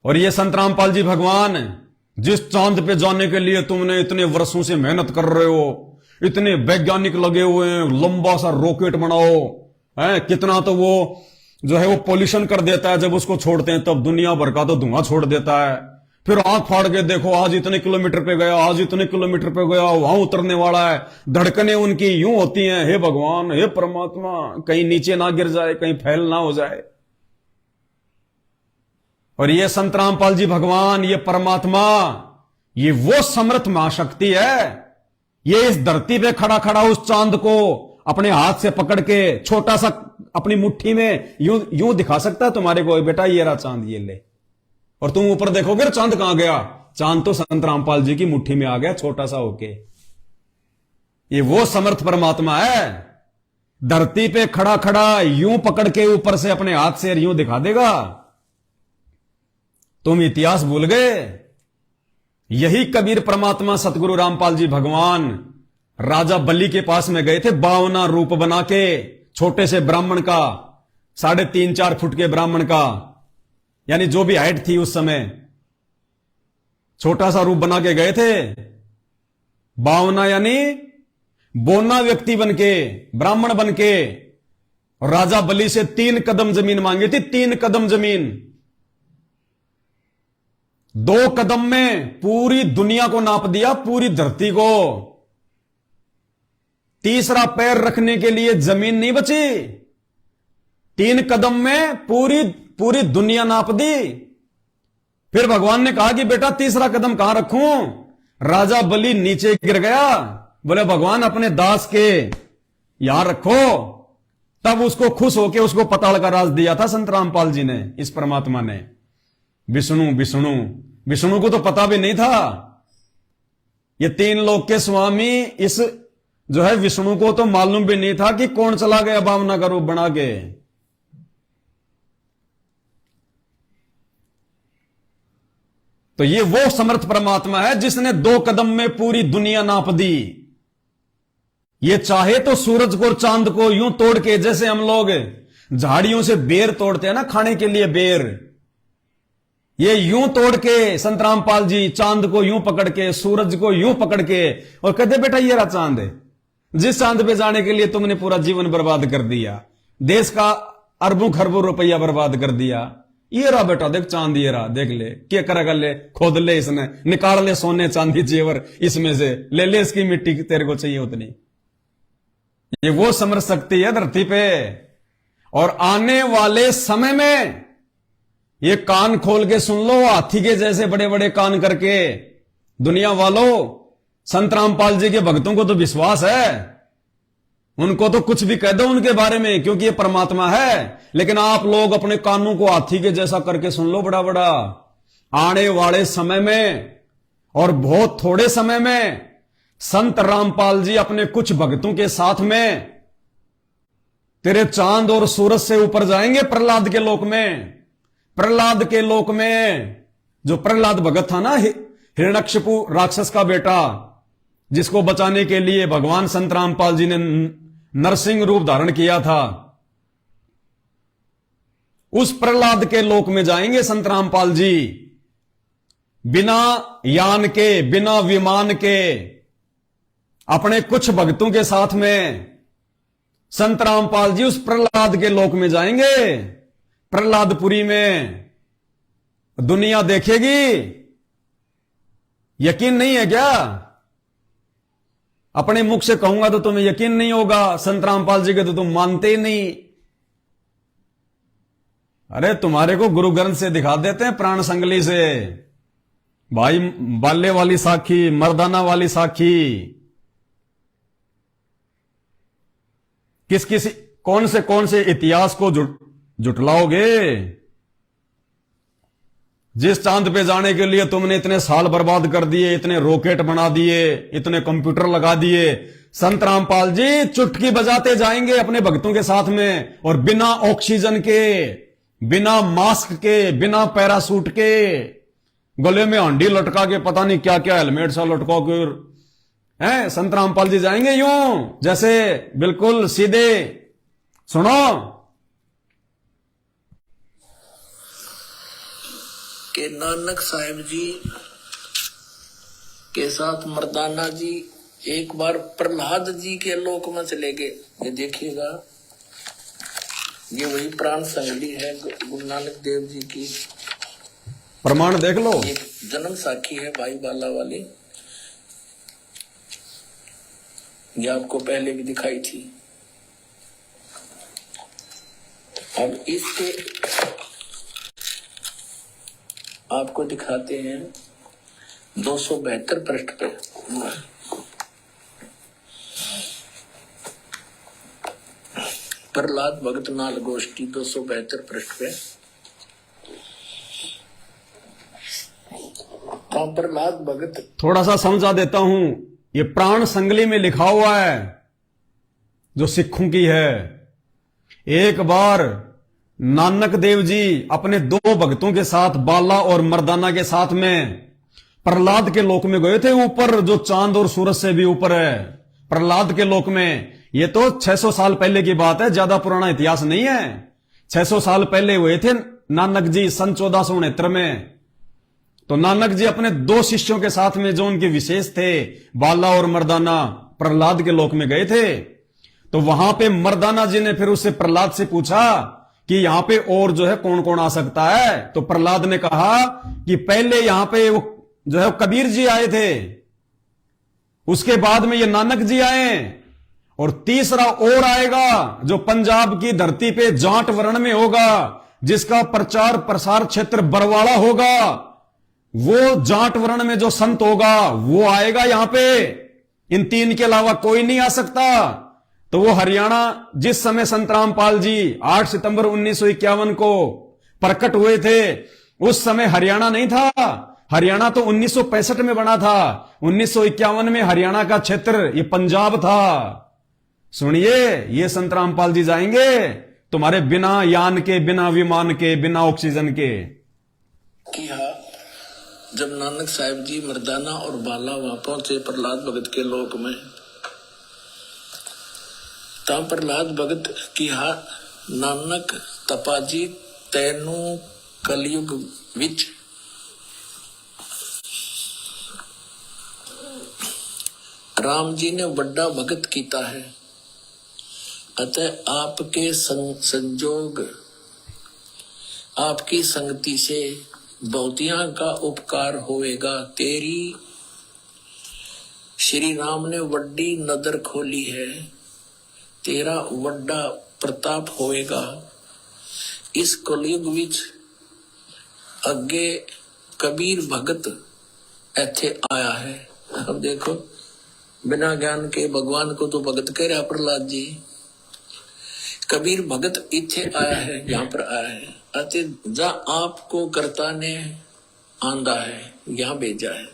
और ये संत रामपाल जी भगवान, जिस चांद पे जाने के लिए तुमने इतने वर्षों से मेहनत कर रहे हो, इतने वैज्ञानिक लगे हुए हैं, लंबा सा रॉकेट बनाओ, है कितना तो वो जो है वो पॉल्यूशन कर देता है, जब उसको छोड़ते हैं तब दुनिया भर का तो धुआं छोड़ देता है। फिर आंख फाड़ के देखो, आज इतने किलोमीटर पे गया, आज इतने किलोमीटर पे गया, वहां उतरने वाला है, धड़कनें उनकी यूं होती हैं, हे भगवान, हे परमात्मा, कहीं नीचे ना गिर जाए, कहीं फैल ना हो जाए। और ये संत रामपाल जी भगवान, ये परमात्मा, ये वो समर्थ महाशक्ति है, ये इस धरती पे खड़ा खड़ा उस चांद को अपने हाथ से पकड़ के छोटा सा अपनी मुट्ठी में यूं यूं दिखा सकता है तुम्हारे को, बेटा ये रहा चांद, ये ले। और तुम ऊपर देखोगे चांद कहां गया, चांद तो संत रामपाल जी की मुट्ठी में आ गया छोटा सा होके। ये वो समर्थ परमात्मा है, धरती पे खड़ा खड़ा यूं पकड़ के ऊपर से अपने हाथ से यूं दिखा देगा। तुम इतिहास भूल गए। यही कबीर परमात्मा सतगुरु रामपाल जी भगवान राजा बलि के पास में गए थे, 52 रूप बना के, छोटे से ब्राह्मण का, 3.5-4 फुट के ब्राह्मण का, यानी जो भी हाइट थी उस समय, छोटा सा रूप बना के गए थे। 52 यानी बोना व्यक्ति बनके, ब्राह्मण बनके, और राजा बलि से 3 कदम जमीन मांगी थी, 3 कदम जमीन। 2 कदम में पूरी दुनिया को नाप दिया, पूरी धरती को। तीसरा पैर रखने के लिए जमीन नहीं बची, 3 कदम में पूरी दुनिया नाप दी। फिर भगवान ने कहा कि बेटा तीसरा कदम कहां रखूं। राजा बलि नीचे गिर गया, बोले भगवान अपने दास के यहां रखो। तब उसको खुश होके उसको पताल का राज दिया था संत रामपाल जी ने, इस परमात्मा ने। विष्णु विष्णु विष्णु को तो पता भी नहीं था। ये 3 लोक के स्वामी, इस जो है विष्णु को तो मालूम भी नहीं था कि कौन चला गया 52 का रूप बना के। तो ये वो समर्थ परमात्मा है जिसने 2 कदम में पूरी दुनिया नाप दी। ये चाहे तो सूरज को और चांद को यूं तोड़ के, जैसे हम लोग झाड़ियों से बेर तोड़ते हैं ना खाने के लिए बेर, ये यूं तोड़ के संत रामपाल जी चांद को यूं पकड़ के, सूरज को यूं पकड़ के, और कहते बेटा ये रहा चांद है, जिस चांद पे जाने के लिए तुमने पूरा जीवन बर्बाद कर दिया, देश का अरबों खरबों रुपया बर्बाद कर दिया, ये रहा बेटा देख चांद, ये रहा देख ले, क्या करेगा, ले खोद ले, इसने निकाल ले सोने चांदी जेवर इसमें से, ले ले इसकी मिट्टी तेरे को चाहिए उतनी। ये वो समझ सकती है धरती पे। और आने वाले समय में ये कान खोल के सुन लो, हाथी के जैसे बड़े बड़े कान करके, दुनिया वालों, संत रामपाल जी के भक्तों को तो विश्वास है, उनको तो कुछ भी कह दो उनके बारे में, क्योंकि ये परमात्मा है। लेकिन आप लोग अपने कानों को हाथी के जैसा करके सुन लो बड़ा बड़ा। आने वाले समय में, और बहुत थोड़े समय में, संत रामपाल जी अपने कुछ भक्तों के साथ में तेरे चांद और सूरज से ऊपर जाएंगे प्रहलाद के लोक में। प्रहलाद के लोक में, जो प्रहलाद भगत था ना, हिरण्यकशिपु राक्षस का बेटा, जिसको बचाने के लिए भगवान संत रामपाल जी ने नरसिंह रूप धारण किया था, उस प्रहलाद के लोक में जाएंगे संत रामपाल जी, बिना यान के, बिना विमान के, अपने कुछ भक्तों के साथ में संत रामपाल जी उस प्रहलाद के लोक में जाएंगे। प्रहलादपुरी में दुनिया देखेगी। यकीन नहीं है क्या? अपने मुख से कहूंगा तो तुम्हें यकीन नहीं होगा, संत रामपाल जी के तो तुम मानते ही नहीं। अरे तुम्हारे को गुरु ग्रंथ से दिखा देते हैं, प्राण संगली से, भाई बाल्य वाली साखी, मर्दाना वाली साखी, किस कौन से इतिहास को जुटलाओगे? जिस चांद पे जाने के लिए तुमने इतने साल बर्बाद कर दिए, इतने रॉकेट बना दिए, इतने कंप्यूटर लगा दिए, संत रामपाल जी चुटकी बजाते जाएंगे अपने भक्तों के साथ में, और बिना ऑक्सीजन के, बिना मास्क के, बिना पैरासूट के, गले में हंडी लटका के, पता नहीं क्या क्या हेलमेट सा लटका के, हैं संत रामपाल जी जाएंगे यूं जैसे बिल्कुल सीधे। सुनो, कि नानक साहिब जी के साथ मर्दाना जी एक बार प्रहलाद जी के लोक में चले गए। ये देखिएगा, ये वही प्राण संगली है गुरु नानक देव जी की। प्रमाण देख लो, एक जन्म साखी है भाई बाला वाली, ये आपको पहले भी दिखाई थी। अब इसके आपको दिखाते हैं 272 पृष्ठ पे। प्रहलाद भगत नाल गोष्ठी 272 पृष्ठ पे। तो प्रहलाद भगत थोड़ा सा समझा देता हूं। ये प्राण संगली में लिखा हुआ है जो सिखों की है। एक बार नानक देव जी अपने दो भक्तों के साथ, बाला और मर्दाना के साथ में प्रहलाद के लोक में गए थे, ऊपर जो चांद और सूरज से भी ऊपर है, प्रहलाद के लोक में। ये तो 600 साल पहले की बात है, ज्यादा पुराना इतिहास नहीं है। 600 साल पहले हुए थे नानक जी सन 1469 में। तो नानक जी अपने दो शिष्यों के साथ में, जो उनके विशेष थे, बाला और मर्दाना, प्रहलाद के लोक में गए थे। तो वहां पे मर्दाना जी ने फिर उससे प्रहलाद से पूछा कि यहां पे और जो है कौन कौन आ सकता है। तो प्रहलाद ने कहा कि पहले यहां पे वो जो है कबीर जी आए थे, उसके बाद में ये नानक जी आए, और तीसरा और आएगा जो पंजाब की धरती पे जाट वर्ण में होगा, जिसका प्रचार प्रसार क्षेत्र बरवाड़ा होगा। वो जाट वर्ण में जो संत होगा वो आएगा यहां पे। इन तीन के अलावा कोई नहीं आ सकता। तो वो हरियाणा, जिस समय संत रामपाल जी 8 सितंबर 1951 को प्रकट हुए थे, उस समय हरियाणा नहीं था। हरियाणा तो 1965 में बना था। 1951 में हरियाणा का क्षेत्र ये पंजाब था। सुनिए, ये संत रामपाल जी जाएंगे तुम्हारे बिना यान के, बिना विमान के, बिना ऑक्सीजन के। किया जब नानक साहिब जी मर्दाना और बाला वहां पहुंचे प्रहलाद भगत के लोक में, तब प्रहलाद भगत किया, नानक तपाजी तैनू कलयुग विच राम जी ने बड़ा भगत कीता है, अतः आपके संजोग, आपकी संगति से बहुतियां का उपकार होएगा। तेरी श्री राम ने वड्डी नदर खोली है, तेरा वड्डा प्रताप होएगा। इस कलयुग विच अगे कबीर भगत ऐथे आया है। अब देखो, बिना ज्ञान के भगवान को तो भगत कह रहा प्रहलाद जी। कबीर भगत इथे आया है, यहां पर आया है, अति जा आपको कर्ता ने आंदा है, यहां भेजा है।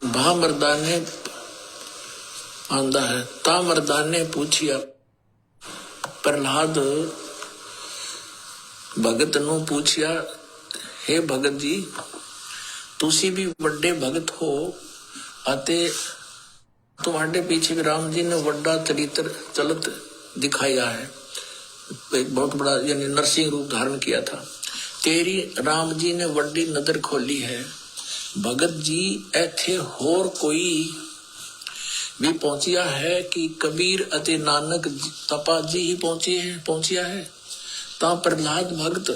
भा मर्दान ने आंदा है, ता मर्दान ने पूछिया, प्रहलाद भगत नु पूछिया, हे भगत जी, तुसी भी बड़े भगत हो, अते तुम्हारे पीछे भी राम जी ने वड्डा चरित्र चलत दिखाया है, एक बहुत बड़ा यानी नरसिंह रूप धारण किया था। तेरी राम जी ने वड्डी नजर खोली है। भगत जी ऐथे होर कोई भी पहुंचिया है कि कबीर अते नानक तपा जी ही पहुंचिया है। ता प्रहलाद भगत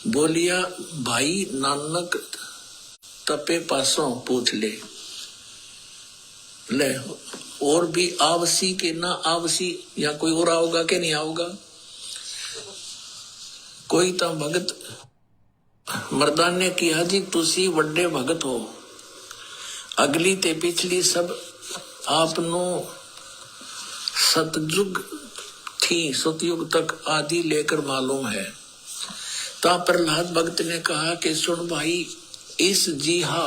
बोलिया, भाई नानक तपे पासों पूछ ले और भी आवसी के ना आवसी, या कोई और आओगा के नहीं आओगा। कोई तो भगत मर्दान ने किया, जी तुसी वड्डे भगत हो, अगली ते पिछली सब आपनो सतयुग थी, सतयुग तक आदि लेकर मालूम है। ता प्रहलाद भगत ने कहा कि सुन भाई, इस जीहा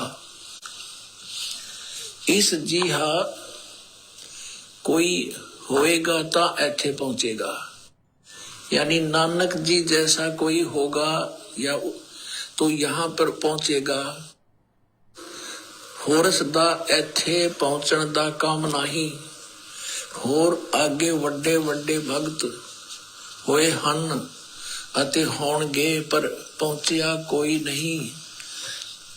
कोई होएगा ता ऐथे पहुंचेगा, यानी नानक जी जैसा कोई होगा या तो यहाँ पर पहुंचेगा। होरस दा ऐथे पहुंचण दा काम नहीं, होर आगे वड्डे वड्डे भगत होए हन, ਅਤੇ ਹੋਣਗੇ ਪਰ ਪਹੁੰਚਿਆ ਕੋਈ ਨਹੀਂ।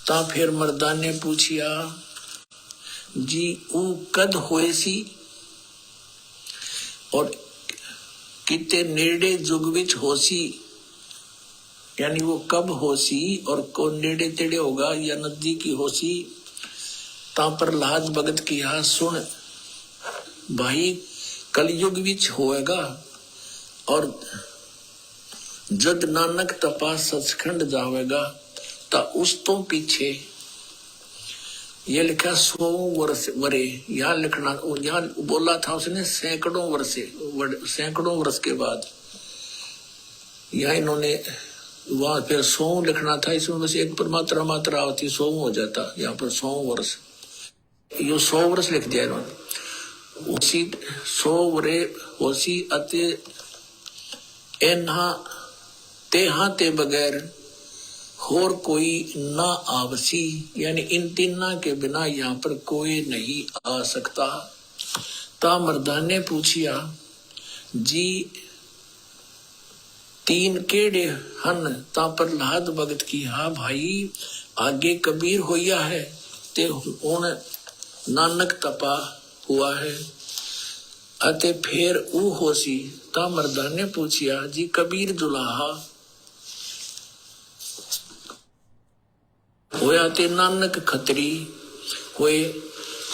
ਤਾਂ ਫਿਰ ਮਰਦਾਂ ਨੇ ਪੁੱਛਿਆ, ਜੀ ਉਹ ਕਦ ਹੋਏ ਸੀ ਔਰ ਕਿਤੇ ਨੇੜੇ ਯੁਗ ਵਿੱਚ ਹੋ ਸੀ, यानी वो कब हो सी और कौन नेड़े तेड़े होगा या नजदीकी हो सी। ता प्रहलाद भगत की हा सुन भाई कलयुग विच होएगा और जद नानक तपा सचखंड जावेगा ता उस तो पीछे ये लिखा 100 वर्ष वरे। यहाँ लिखना यहाँ बोला था उसने सैकड़ों वर्ष के बाद। यहाँ इन्होंने वहां फिर 100 लिखना था, इसमें बस एक पर मात्रा होती 100 हो जाता। यहाँ पर 100 वर्ष, ये 100 वर्ष लिख दिया इन्होंने। उसी 100 वरे होसी अते एन्हा तेहा ते बगैर और कोई ना आवसी, यानी इन तीना के बिना यहाँ पर कोई नहीं आ सकता। ता मर्दान ने पूछिया, जी तीन केड़े हन। ता प्रहलाद भगत की हा भाई आगे कबीर होया है ते हुण नानक तपा हुआ है अते फिर ऊ होसी। ता मर्दान ने पूछिया, जी कबीर दुलाहा होया ते नानक खतरी होए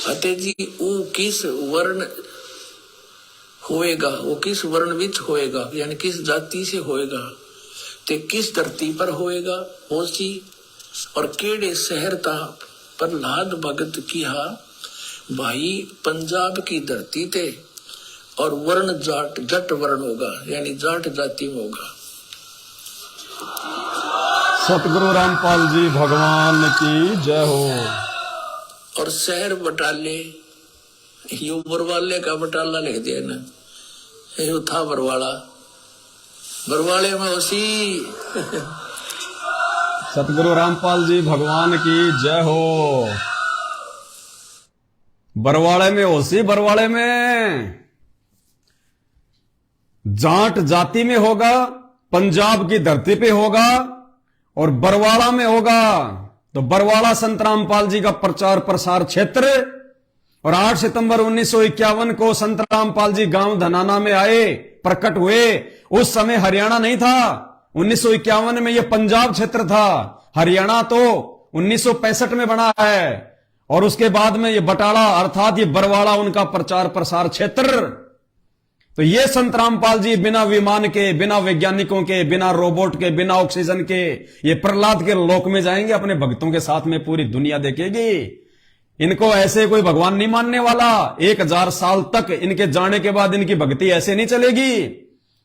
अते जी ऊ किस वर्ण होएगा, वो किस वर्ण विच होएगा, यानी किस जाति से होएगा, ते किस धरती पर होएगा होसी और केड़े शहर ता। प्रहलाद भगत की हा भाई पंजाब की धरती ते और वर्ण जट वर्ण होगा, यानी जाट जाति में होगा। सतगुरु रामपाल जी भगवान की जय हो। और शहर बटाले, यो बरवाले का बटाला लिख दिया ना, यो था बरवाला, बरवाले में उसी। सतगुरु रामपाल जी भगवान की जय हो। बरवाड़े में होसी, बरवाड़े में जाट जाति में होगा, पंजाब की धरती पे होगा और बरवाड़ा में होगा। तो बरवाड़ा संत रामपाल जी का प्रचार प्रसार क्षेत्र। और 8 सितंबर 1951 को संत रामपाल जी गांव धनाना में आए, प्रकट हुए। उस समय हरियाणा नहीं था, 1951 में यह पंजाब क्षेत्र था। हरियाणा तो 1965 में बना है और उसके बाद में यह बटाला अर्थात ये बरवाड़ा उनका प्रचार प्रसार क्षेत्र। तो ये संत रामपाल जी बिना विमान के, बिना वैज्ञानिकों के, बिना रोबोट के, बिना ऑक्सीजन के ये प्रहलाद के लोक में जाएंगे, अपने भक्तों के साथ में पूरी दुनिया देखेगी। इनको ऐसे कोई भगवान नहीं मानने वाला। 1000 साल तक इनके जाने के बाद इनकी भक्ति ऐसे नहीं चलेगी।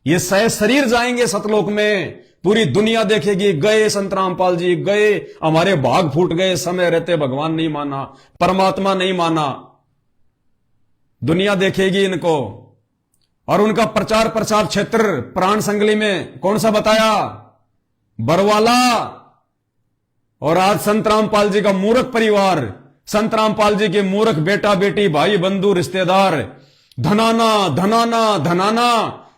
ये सह शरीर जाएंगे सतलोक में, पूरी दुनिया देखेगी। गए संत रामपाल जी, गए, हमारे भाग फूट गए, समय रहते भगवान नहीं माना, परमात्मा नहीं माना। दुनिया देखेगी इनको। और उनका प्रचार प्रसार क्षेत्र प्राण संगली में कौन सा बताया? बरवाला। और आज संत रामपाल जी का मूर्ख परिवार, संत रामपाल जी के मूर्ख बेटा बेटी भाई बंधु रिश्तेदार धनाना धनाना धनाना।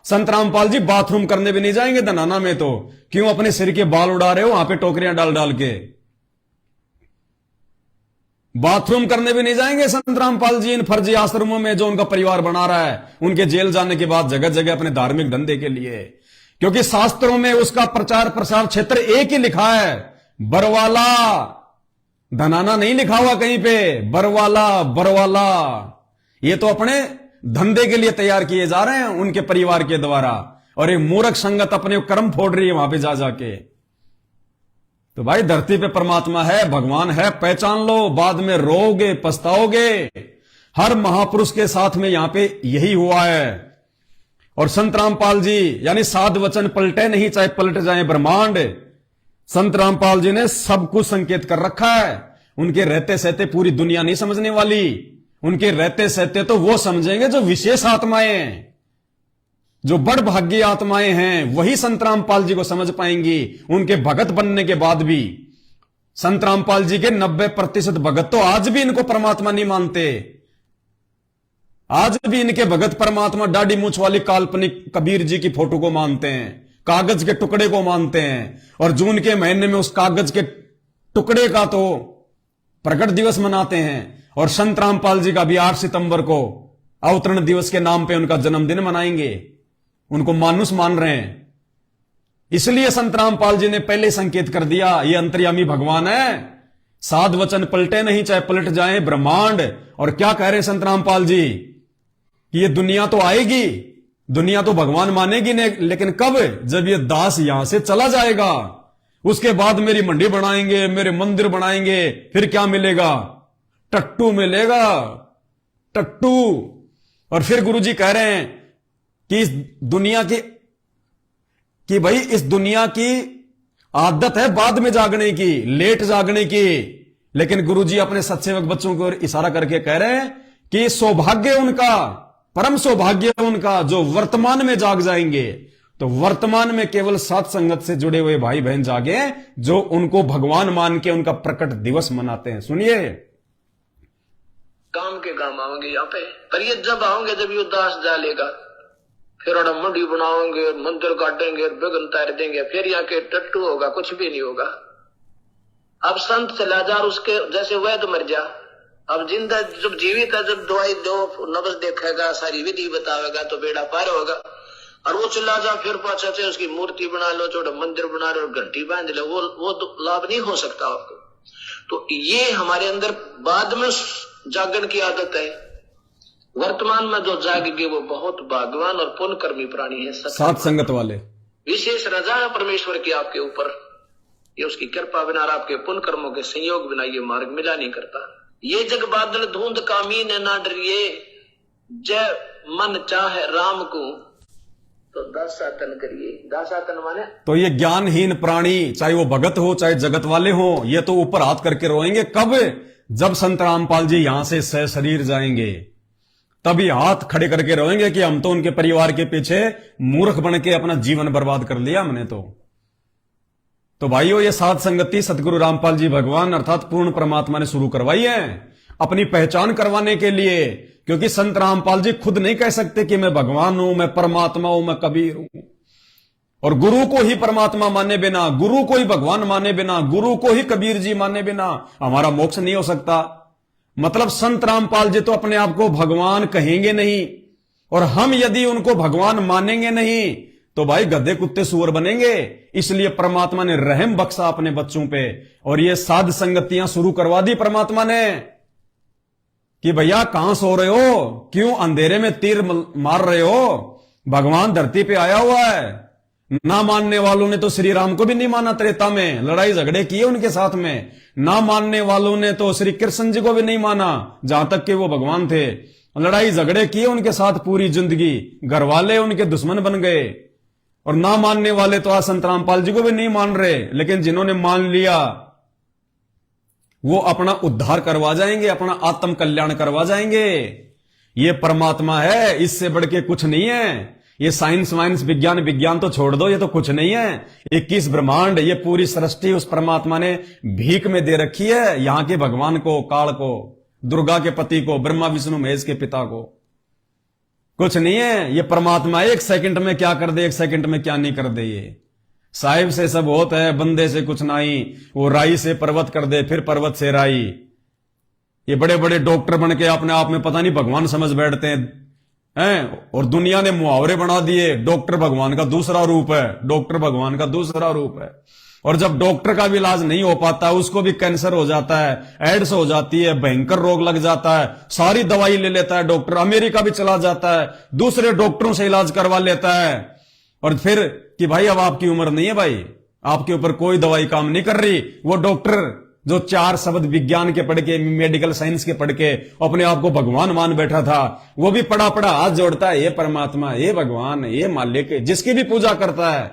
संत रामपाल जी बाथरूम करने भी नहीं जाएंगे धनाना में। तो क्यों अपने सिर के बाल उड़ा रहे हो वहां पे टोकरियां डाल डाल के? बाथरूम करने भी नहीं जाएंगे संत रामपाल जी इन फर्जी आश्रमों में जो उनका परिवार बना रहा है, उनके जेल जाने के बाद जगह जगह अपने धार्मिक धंधे के लिए। क्योंकि शास्त्रों में उसका प्रचार प्रसार क्षेत्र एक ही लिखा है, बरवाला। धनाना नहीं लिखा हुआ कहीं पे, बरवाला बरवाला। ये तो अपने धंधे के लिए तैयार किए जा रहे हैं उनके परिवार के द्वारा। और ये मूर्ख संगत अपने कर्म फोड़ रही है वहां पे जा जाके। तो भाई धरती पे परमात्मा है, भगवान है, पहचान लो, बाद में रोओगे पछताओगे। हर महापुरुष के साथ में यहां पे यही हुआ है। और संत रामपाल जी यानी साध वचन पलटे नहीं, चाहे पलट जाए ब्रह्मांड। संत रामपाल जी ने सब कुछ संकेत कर रखा है। उनके रहते सहते पूरी दुनिया नहीं समझने वाली। उनके रहते सहते तो वो समझेंगे जो विशेष आत्माएं हैं, जो बड़ भाग्य आत्माएं हैं, वही संत रामपाल जी को समझ पाएंगी। उनके भगत बनने के बाद भी संत रामपाल जी के 90% भगत तो आज भी इनको परमात्मा नहीं मानते। आज भी इनके भगत परमात्मा दाढ़ी मूछ वाली काल्पनिक कबीर जी की फोटो को मानते हैं। कागज के टुकड़े को मानते हैं, और जून के महीने में उस कागज के टुकड़े का तो प्रकट दिवस मनाते हैं। और संत रामपाल जी का भी 8 सितंबर को अवतरण दिवस के नाम पे उनका जन्मदिन मनाएंगे, उनको मानुष मान रहे हैं। इसलिए संत रामपाल जी ने पहले संकेत कर दिया, ये अंतर्यामी भगवान है, साध वचन पलटे नहीं, चाहे पलट जाए ब्रह्मांड। और क्या कह रहे हैं संत रामपाल जी कि ये दुनिया तो आएगी, दुनिया तो भगवान मानेगी नहीं, लेकिन कब? जब ये दास यहां से चला जाएगा, उसके बाद मेरी मंडी बनाएंगे, मेरे मंदिर बनाएंगे, फिर क्या मिलेगा? टट्टू मिलेगा, टट्टू। और फिर गुरुजी कह रहे हैं कि इस दुनिया की, कि भाई इस दुनिया की आदत है बाद में जागने की, लेट जागने की, लेकिन गुरुजी अपने सत्सेवक बच्चों को इशारा करके कह रहे हैं कि सौभाग्य उनका, परम सौभाग्य उनका जो वर्तमान में जाग जाएंगे। तो वर्तमान में केवल सात संगत से जुड़े हुए भाई बहन जागे जो उनको भगवान मान के उनका प्रकट दिवस मनाते हैं। सुनिए, काम के काम आओगे यहाँ पे, पर ये जब आओगे जब ये दास डालेगा, फिर और मंडी बनाओगे, मंदिर काटेंगे, बेगन तार देंगे, फिर यहाँ के टट्टू होगा, कुछ भी नहीं होगा। अब संत चला जा, उसके जैसे वैद्य मर जा। अब जिंदा जब जीवित है, जब दवाई दो, नब्ज देखेगा, सारी विधि बतावेगा, तो बेड़ा पार होगा। और वो चला जा, फिर पाछा से उसकी मूर्ति बना लो, छोटा मंदिर बना लो, घंटी बांध लो, वो तो लाभ नहीं हो सकता आपको। तो ये हमारे अंदर बाद में जागरण की आदत है। वर्तमान में जो जागेगी वो बहुत भाग्यवान और पुण्य कर्मी प्राणी है। सात संगत वाले विशेष रजा है परमेश्वर की आपके ऊपर, ये उसकी कृपा बिना और आपके पुण्य कर्मों के संयोग बिना ये मार्ग मिला नहीं करता। ये जग बादल धुंध कामीन ना डरिए, जय मन चाहे राम को तो दासातन करिए। दासातन माने तो ये ज्ञानहीन प्राणी, चाहे वो भगत हो चाहे जगत वाले हो, ये तो ऊपर हाथ करके रोएंगे। कब? जब संत रामपाल जी यहां से सह शरीर जाएंगे, तभी हाथ खड़े करके रोएंगे कि हम तो उनके परिवार के पीछे मूर्ख बन के अपना जीवन बर्बाद कर लिया हमने तो भाइयों, ये सात संगति सतगुरु रामपाल जी भगवान अर्थात पूर्ण परमात्मा ने शुरू करवाई है अपनी पहचान करवाने के लिए। क्योंकि संत रामपाल जी खुद नहीं कह सकते कि मैं भगवान हूं, मैं परमात्मा हूं, मैं कबीर हूं। और गुरु को ही परमात्मा माने बिना, गुरु को ही भगवान माने बिना, गुरु को ही कबीर जी माने बिना हमारा मोक्ष नहीं हो सकता। मतलब संत रामपाल जी तो अपने आप को भगवान कहेंगे नहीं, और हम यदि उनको भगवान मानेंगे नहीं तो भाई गधे कुत्ते सुअर बनेंगे। इसलिए परमात्मा ने रहम बख्शा अपने बच्चों पे, और ये साध संगतियां शुरू करवा दी परमात्मा ने कि भैया कहां सो रहे हो, क्यों अंधेरे में तीर मार रहे हो? भगवान धरती पे आया हुआ है। ना मानने वालों ने तो श्री राम को भी नहीं माना, त्रेता में लड़ाई झगड़े किए उनके साथ में। ना मानने वालों ने तो श्री कृष्ण जी को भी नहीं माना, जहां तक कि वो भगवान थे। लड़ाई झगड़े किए उनके साथ पूरी जिंदगी, घर वाले उनके दुश्मन बन गए। और ना मानने वाले तो आज संत रामपाल जी को भी नहीं मान रहे, लेकिन जिन्होंने मान लिया वो अपना उद्धार करवा जाएंगे, अपना आत्म कल्याण करवा जाएंगे। ये परमात्मा है, इससे बढ़ के कुछ नहीं है। ये साइंस वाइंस विज्ञान तो छोड़ दो, ये तो कुछ नहीं है। 21 ब्रह्मांड, ये पूरी सृष्टि उस परमात्मा ने भीख में दे रखी है यहां के भगवान को, काल को, दुर्गा के पति को, ब्रह्मा विष्णु महेश के पिता को। कुछ नहीं है। ये परमात्मा एक सेकंड में क्या कर दे, एक सेकंड में क्या नहीं कर दे। ये साहिब से सब होता है, बंदे से कुछ नहीं। वो राई से पर्वत कर दे, फिर पर्वत से राई। ये बड़े बड़े डॉक्टर बन के अपने आप में पता नहीं भगवान समझ बैठते हैं। और दुनिया ने मुहावरे बना दिए, डॉक्टर भगवान का दूसरा रूप है, डॉक्टर भगवान का दूसरा रूप है। और जब डॉक्टर का भी इलाज नहीं हो पाता, उसको भी कैंसर हो जाता है, एड्स हो जाती है, भयंकर रोग लग जाता है, सारी दवाई ले लेता है डॉक्टर, अमेरिका भी चला जाता है, दूसरे डॉक्टरों से इलाज करवा लेता है। और फिर कि भाई अब आपकी उम्र नहीं है, भाई आपके ऊपर कोई दवाई काम नहीं कर रही। वो डॉक्टर जो 4 शब्द विज्ञान के पढ़ के, मेडिकल साइंस के पढ़ के अपने आप को भगवान मान बैठा था, वो भी पड़ा पड़ा हाथ जोड़ता है, ये परमात्मा, ये भगवान, ये मालिक, जिसकी भी पूजा करता है,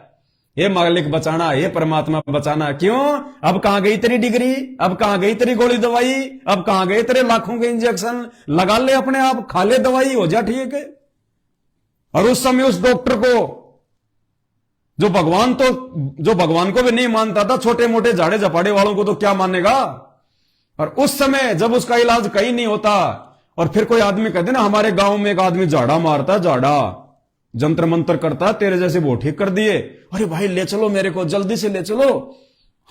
ये मालिक बचाना, ये परमात्मा बचाना। क्यों? अब कहां गई तेरी डिग्री, अब कहां गई तेरी गोली दवाई, अब कहां गए तेरे लाखों के इंजेक्शन? लगा ले अपने आप, खा ले दवाई, हो जा ठीक है। और उस समय उस डॉक्टर को जो भगवान को भी नहीं मानता था, छोटे मोटे झाड़े झपाड़े वालों को तो क्या मानेगा। और उस समय जब उसका इलाज कहीं नहीं होता, और फिर कोई आदमी कहते ना, हमारे गांव में एक आदमी झाड़ा मारता है, झाड़ा, जंतर मंतर करता, तेरे जैसे वो ठीक कर दिए। अरे भाई ले चलो मेरे को, जल्दी से ले चलो।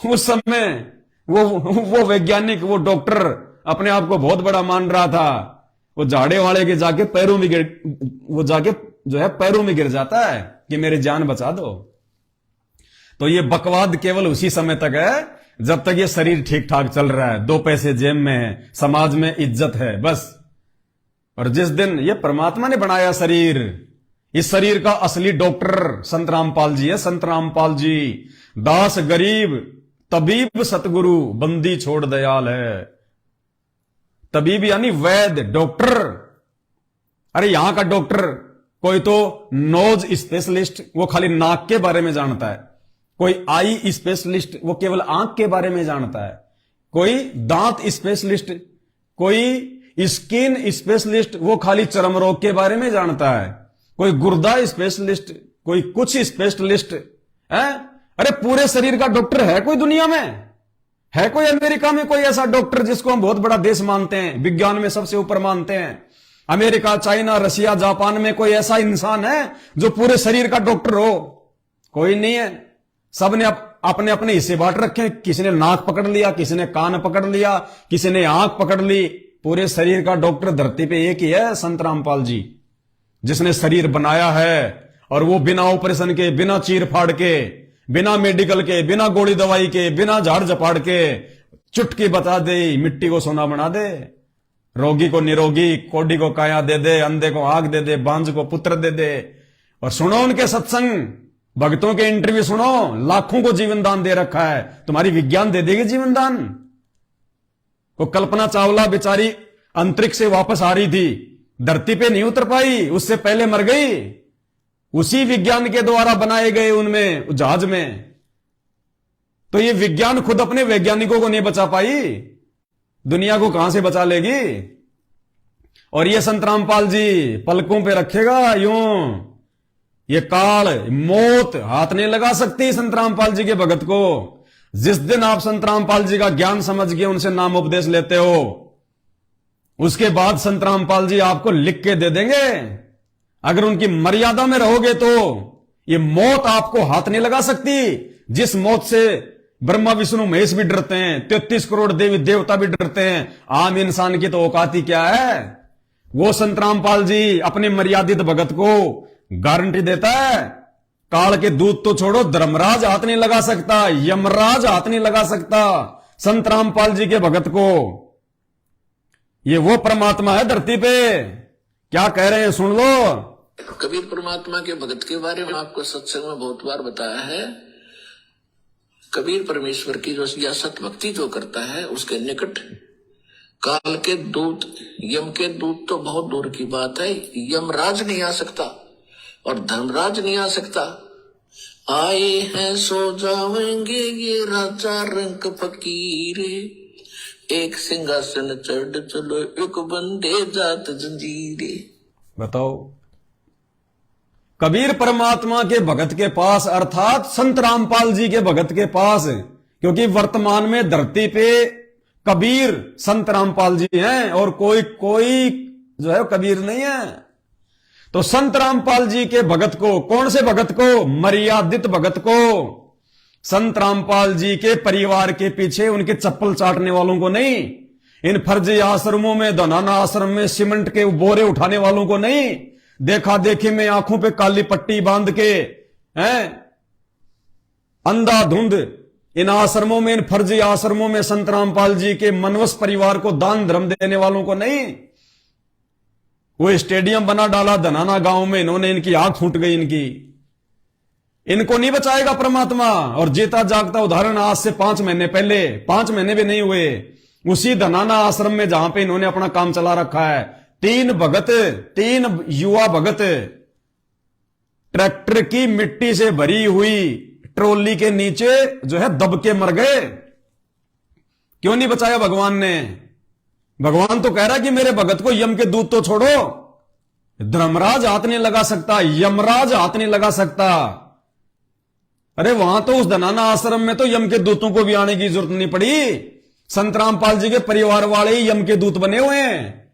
उस समय वो वैज्ञानिक, वो डॉक्टर अपने आप को बहुत बड़ा मान रहा था। वो झाड़े वाले के जाके पैरों में गिर, वो जाके जो है पैरों में गिर जाता है कि मेरी जान बचा दो। तो ये बकवाद केवल उसी समय तक है जब तक ये शरीर ठीक ठाक चल रहा है, 2 पैसे जेब में है, समाज में इज्जत है, बस। और जिस दिन ये परमात्मा ने बनाया शरीर, इस शरीर का असली डॉक्टर संत रामपाल जी है। संत रामपाल जी दास गरीब तबीब सतगुरु बंदी छोड़ दयाल है। तबीब यानी वैद्य, डॉक्टर। अरे यहां का डॉक्टर कोई तो नोज स्पेशलिस्ट, वो खाली नाक के बारे में जानता है। कोई आई स्पेशलिस्ट, वो केवल आंख के बारे में जानता है। कोई दांत स्पेशलिस्ट, कोई स्किन स्पेशलिस्ट, वो खाली चर्म रोग के बारे में जानता है। कोई गुर्दा स्पेशलिस्ट, कोई कुछ स्पेशलिस्ट है। अरे पूरे शरीर का डॉक्टर है कोई दुनिया में? है कोई अमेरिका में कोई ऐसा डॉक्टर जिसको हम बहुत बड़ा देश मानते हैं, विज्ञान में सबसे ऊपर मानते हैं? अमेरिका, चाइना, रशिया, जापान में कोई ऐसा इंसान है जो पूरे शरीर का डॉक्टर हो? कोई नहीं है। सबने अपने अपने हिस्से बांट रखे हैं। किसी ने नाक पकड़ लिया, किसी ने कान पकड़ लिया, किसी ने आंख पकड़ ली। पूरे शरीर का डॉक्टर धरती पे एक ही है, संत रामपाल जी, जिसने शरीर बनाया है। और वो बिना ऑपरेशन के, बिना चीर फाड़ के, बिना मेडिकल के, बिना गोली दवाई के, बिना झाड़ झपाड़ के चुटकी बता दे, मिट्टी को सोना बना दे। रोगी को निरोगी, कोडी को काया दे दे, अंधे को आंख दे दे, बांझ को पुत्र दे दे। और सुनो उनके सत्संग, भक्तों के इंटरव्यू सुनो। लाखों को जीवन दान दे रखा है। तुम्हारी विज्ञान दे देगी जीवन दान? वो कल्पना चावला बेचारी अंतरिक्ष से वापस आ रही थी, धरती पे नहीं उतर पाई, उससे पहले मर गई। उसी विज्ञान के द्वारा बनाए गए उनमें जहाज में। तो ये विज्ञान खुद अपने वैज्ञानिकों को नहीं बचा पाई, दुनिया को कहां से बचा लेगी? और ये संत रामपाल जी पलकों पे रखेगा यूं। ये काल मौत हाथ नहीं लगा सकती संत रामपाल जी के भगत को। जिस दिन आप संत रामपाल जी का ज्ञान समझ के उनसे नाम उपदेश लेते हो, उसके बाद संत रामपाल जी आपको लिख के दे देंगे। अगर उनकी मर्यादा में रहोगे तो ये मौत आपको हाथ नहीं लगा सकती, जिस मौत से ब्रह्मा विष्णु महेश भी डरते हैं, 33 करोड़ देवी देवता भी डरते हैं। आम इंसान की तो औकात ही क्या है? वो संत रामपाल जी अपने मर्यादित भगत को गारंटी देता है, काल के दूत तो छोड़ो, धर्मराज हाथ नहीं लगा सकता, यमराज हाथ नहीं लगा सकता संत रामपाल जी के भगत को। ये वो परमात्मा है धरती पे। क्या कह रहे हैं सुन लो। कबीर परमात्मा के भगत के बारे में आपको सत्संग में बहुत बार बताया है। कबीर परमेश्वर की जो सत भक्ति जो करता है, उसके निकट काल के दूत, यम के दूत तो बहुत दूर की बात है, यमराज नहीं आ सकता और धर्मराज नहीं आ सकता। आए हैं सो जाएंगे ये राजा रंग फकीर, एक सिंहासन चढ़ चलो एक बंदे जात जंजीरे। बताओ, कबीर परमात्मा के भगत के पास, अर्थात संत रामपाल जी के भगत के पास, क्योंकि वर्तमान में धरती पे कबीर संत रामपाल जी हैं और कोई जो है कबीर नहीं है। तो संत रामपाल जी के भगत को, कौन से भगत को? मर्यादित भगत को। संत रामपाल जी के परिवार के पीछे उनके चप्पल चाटने वालों को नहीं, इन फर्जी आश्रमों में, धनाना आश्रम में सीमेंट के बोरे उठाने वालों को नहीं, देखा देखी में आंखों पे काली पट्टी बांध के हैं अंधाधुंध इन आश्रमों में, इन फर्जी आश्रमों में संत रामपाल जी के मनवस परिवार को दान धर्म देने वालों को नहीं। वो स्टेडियम बना डाला धनाना गांव में, इन्होंने, इनकी आंख फूट गई इनकी। इनको नहीं बचाएगा परमात्मा। और जीता जागता उदाहरण आज से 5 महीने पहले, 5 महीने भी नहीं हुए, उसी धनाना आश्रम में जहां पे इन्होंने अपना काम चला रखा है, 3 युवा भगत ट्रैक्टर की मिट्टी से भरी हुई ट्रॉली के नीचे जो है दब के मर गए। क्यों नहीं बचाया भगवान ने? भगवान तो कह रहा है कि मेरे भगत को यम के दूत तो छोड़ो, धर्मराज हाथ नहीं लगा सकता, यमराज हाथ नहीं लगा सकता। अरे वहां तो उस धनाना आश्रम में तो यम के दूतों को भी आने की जरूरत नहीं पड़ी। संत रामपाल जी के परिवार वाले ही यम के दूत बने हुए हैं।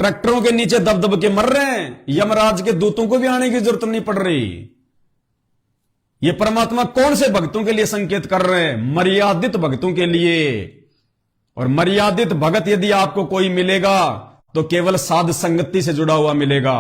ट्रैक्टरों के नीचे दब दब के मर रहे हैं, यमराज के दूतों को भी आने की जरूरत नहीं पड़ रही। ये परमात्मा कौन से भक्तों के लिए संकेत कर रहे हैं? मर्यादित भक्तों के लिए। और मर्यादित भगत यदि आपको कोई मिलेगा तो केवल साध संगति से जुड़ा हुआ मिलेगा।